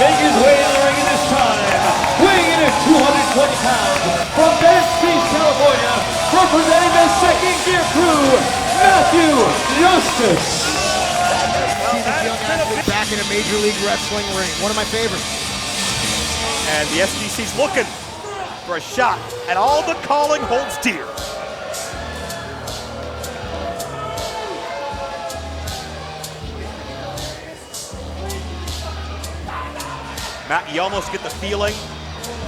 make his way in the ring at this time, weighing in at 220 pounds, from Venice Beach, California, representing the Second Gear Crew, Matthew Justice. See this young athlete back in a Major League Wrestling ring. One of my favorites. And the SGC's looking for a shot, and all the calling holds dear. Matt, you almost get the feeling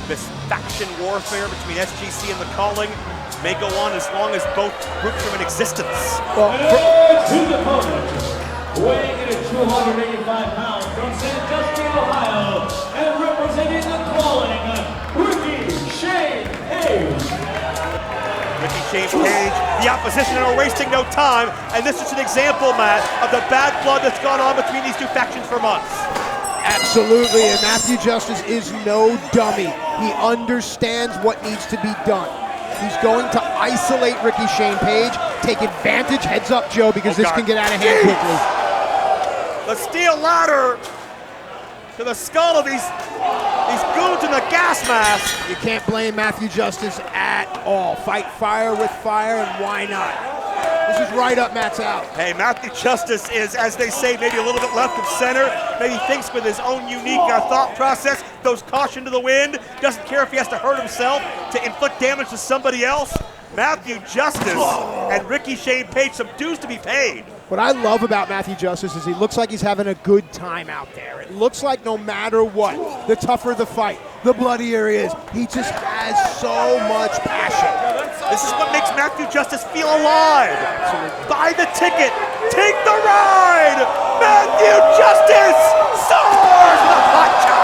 this faction warfare between SGC and the calling may go on as long as both groups are in existence. Well, his opponent, weighing in at 285 pounds, from Sandusky, Ohio, and representing the calling, Rickey Shane Page. Rickey Shane Page, the opposition, and are wasting no time. And this is an example, Matt, of the bad blood that's gone on between these two factions for months. Absolutely, and Matthew Justice is no dummy. He understands what needs to be done. He's going to isolate Rickey Shane Page, take advantage, heads up, Joe, because this can get out of hand quickly. The steel ladder to the skull of these goons in the gas mask. You can't blame Matthew Justice at all. Fight fire with fire, and why not? This is right up Matt's alley. Hey, Matthew Justice is, as they say, maybe a little bit left of center. Maybe thinks with his own unique thought process, throws caution to the wind, doesn't care if he has to hurt himself to inflict damage to somebody else. Matthew Justice and Rickey Shane Page, some dues to be paid. What I love about Matthew Justice is he looks like he's having a good time out there. It looks like no matter what, the tougher the fight, the bloodier he is, he just has so much passion. This is what makes Matthew Justice feel alive. Absolutely. Buy the ticket, take the ride. Matthew Justice soars with a hot shot.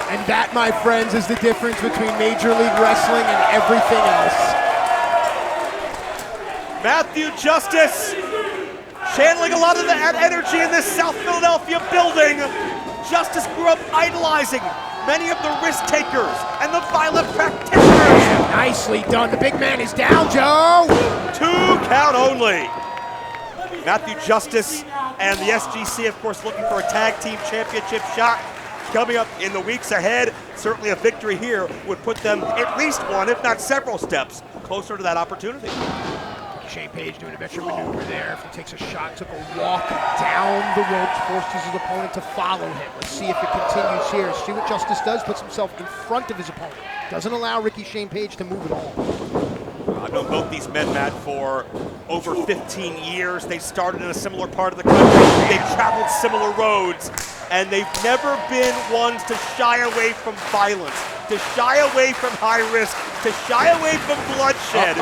And that, my friends, is the difference between Major League Wrestling and everything else. Matthew Justice channeling a lot of that energy in this South Philadelphia building. Justice grew up idolizing many of the risk takers and the violent practitioners. Nicely done. The big man is down, Joe. 2 count only. Matthew Justice and the SGC, of course, looking for a tag team championship shot coming up in the weeks ahead. Certainly a victory here would put them at least one, if not several steps closer to that opportunity. Shane Page doing a veteran maneuver there. If he takes a shot, took a walk down the ropes, forces his opponent to follow him. Let's see if it continues here. See what Justice does, puts himself in front of his opponent. Doesn't allow Rickey Shane Page to move at all. I've known both these men, Matt, for over 15 years. They started in a similar part of the country. They've traveled similar roads, and they've never been ones to shy away from violence, to shy away from high risk, to shy away from bloodshed.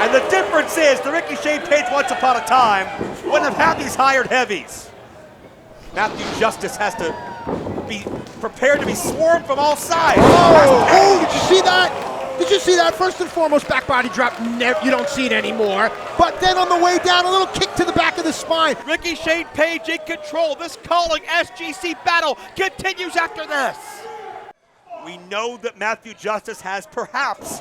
And the difference is, the Rickey Shane Page once upon a time wouldn't have had these hired heavies. Matthew Justice has to be prepared to be swarmed from all sides. Oh, did you see that? Did you see that? First and foremost, back body drop, you don't see it anymore. But then on the way down, a little kick to the back of the spine. Rickey Shane Page in control. This calling SGC battle continues after this. We know that Matthew Justice has perhaps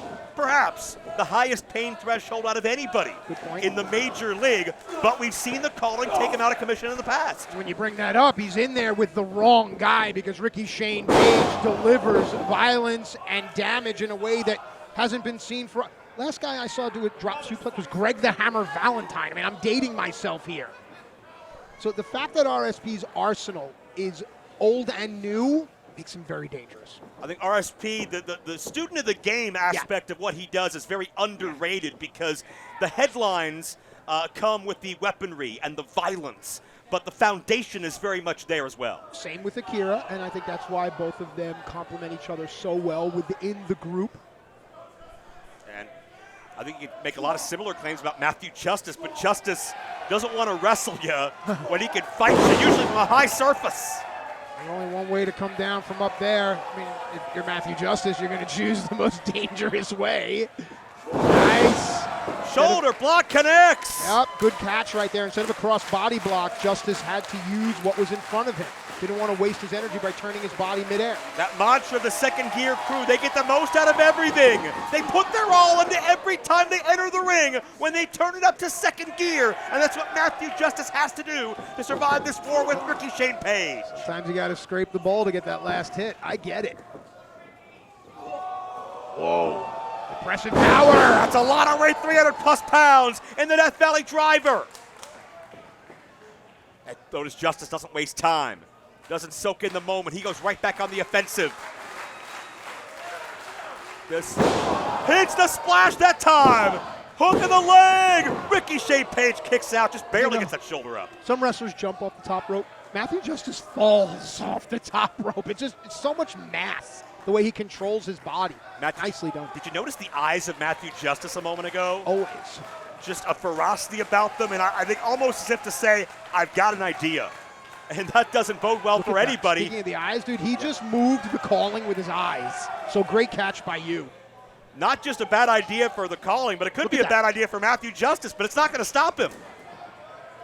the highest pain threshold out of anybody in the major league, but we've seen the calling take him out of commission in the past. When you bring that up, he's in there with the wrong guy because Rickey Shane Page delivers violence and damage in a way that hasn't been seen for... Last guy I saw do a drop suplex was Greg the Hammer Valentine. I mean, I'm dating myself here. So the fact that RSP's arsenal is old and new makes him very dangerous. I think RSP, the student of the game aspect of what he does is very underrated because the headlines come with the weaponry and the violence, but the foundation is very much there as well. Same with Akira, and I think that's why both of them complement each other so well within the group. And I think you can make a lot of similar claims about Matthew Justice, but Justice doesn't want to wrestle you when he can fight you, usually from a high surface. There's only one way to come down from up there. I mean, if you're Matthew Justice, you're going to choose the most dangerous way. Nice. Shoulder block connects. Yep, good catch right there. Instead of a cross body block, Justice had to use what was in front of him. Didn't want to waste his energy by turning his body midair. That mantra of the second gear crew, they get the most out of everything. They put their all into every time they enter the ring when they turn it up to second gear. And that's what Matthew Justice has to do to survive this war with Rickey Shane Page. Sometimes you got to scrape the ball to get that last hit. I get it. Whoa. Impressive power. That's a lot of weight, 300 plus pounds in the Death Valley driver. And Otis Justice doesn't waste time. Doesn't soak in the moment. He goes right back on the offensive. This hits the splash that time. Hook in the leg. Rickey Shane Page kicks out, just barely gets that shoulder up. Some wrestlers jump off the top rope. Matthew Justice falls off the top rope. It's so much mass, the way he controls his body. Nicely done. Did you notice the eyes of Matthew Justice a moment ago? Always. Just a ferocity about them, and I think almost as if to say, I've got an idea. And that doesn't bode well for anybody. Speaking of the eyes, dude, he just moved the calling with his eyes. So great catch by you. Not just a bad idea for the calling, but it could be a bad idea for Matthew Justice, but it's not going to stop him.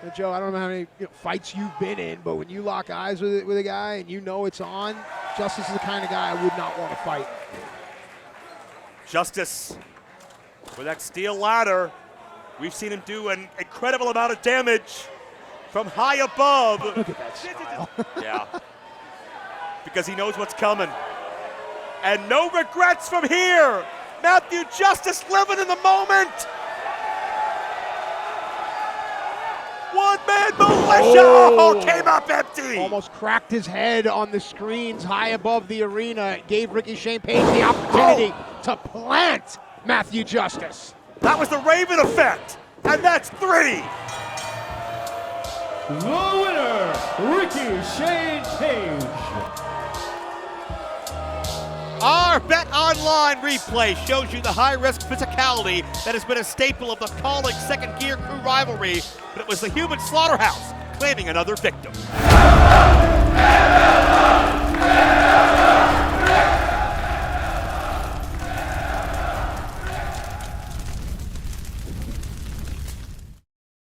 And Joe, I don't know how many fights you've been in, but when you lock eyes with a guy and you know it's on, Justice is the kind of guy I would not want to fight. Justice, with that steel ladder, we've seen him do an incredible amount of damage from high above. Look at that smile. Yeah. Because he knows what's coming. And no regrets from here. Matthew Justice living in the moment. One-man militia. Oh, came up empty. Almost cracked his head on the screens high above the arena. It gave Rickey Shane Page the opportunity to plant Matthew Justice. That was the Raven effect. And that's 3. The winner, Rickey Shane Page. Our Bet Online replay shows you the high-risk physicality that has been a staple of the Calling Second Gear Crew rivalry, but it was the human slaughterhouse claiming another victim.